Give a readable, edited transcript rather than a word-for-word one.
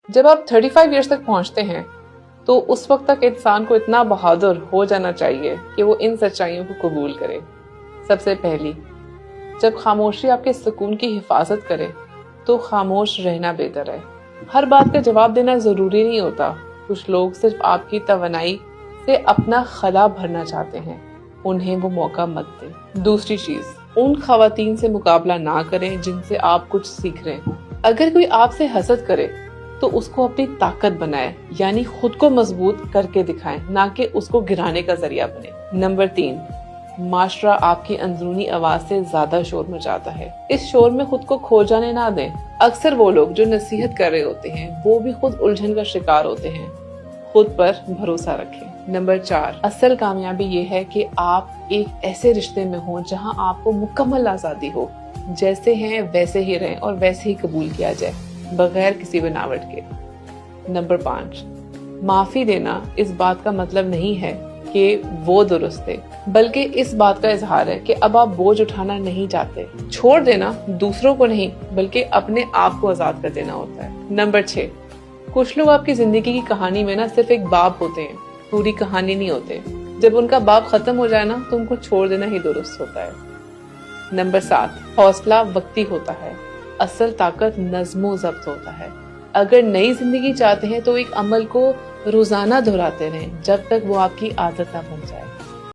जब आप 35 ईयर्स तक पहुंचते हैं तो उस वक्त तक इंसान को इतना बहादुर हो जाना चाहिए कि वो इन सच्चाइयों को कबूल करे। सबसे पहली, जब खामोशी आपके सुकून की हिफाजत करे तो खामोश रहना बेहतर है। हर बात का जवाब देना जरूरी नहीं होता। कुछ लोग सिर्फ आपकी तवनाई से अपना खला भरना चाहते हैं, उन्हें वो मौका मत दें। दूसरी चीज, उन खवातीन से मुकाबला ना करें जिनसे आप कुछ सीख रहे हो। अगर कोई आपसे हसद करे तो उसको अपनी ताकत बनाए, यानी खुद को मजबूत करके दिखाएं, ना कि उसको गिराने का जरिया बने। नंबर 3, माशरा आपकी अंदरूनी आवाज से ज्यादा शोर मचाता है। इस शोर में खुद को खो जाने ना दें। अक्सर वो लोग जो नसीहत कर रहे होते हैं वो भी खुद उलझन का शिकार होते हैं। खुद पर भरोसा रखें। नंबर 4, असल कामयाबी ये है कि आप एक ऐसे रिश्ते में हो जहां आपको मुकम्मल आजादी हो, जैसे हैं वैसे ही रहें और वैसे ही कबूल किया जाए, बगैर किसी बनावट के। नंबर 5, माफी देना इस बात का मतलब नहीं है कि वो दुरुस्त है, बल्कि इस बात का इजहार है कि अब आप बोझ उठाना नहीं चाहते। छोड़ देना दूसरों को नहीं बल्कि अपने आप को आजाद कर देना होता है। नंबर 6, कुछ लोग आपकी जिंदगी की कहानी में ना सिर्फ एक बाब होते हैं, पूरी कहानी नहीं होते। जब उनका बाब खत्म हो जाए ना तो उनको छोड़ देना ही दुरुस्त होता है। नंबर 7, हौसला वक्ती होता है, असल ताकत नज़्मो ज़ब्त होता है। अगर नई जिंदगी चाहते हैं तो एक अमल को रोजाना दोहराते रहें जब तक वो आपकी आदत ना बन जाए।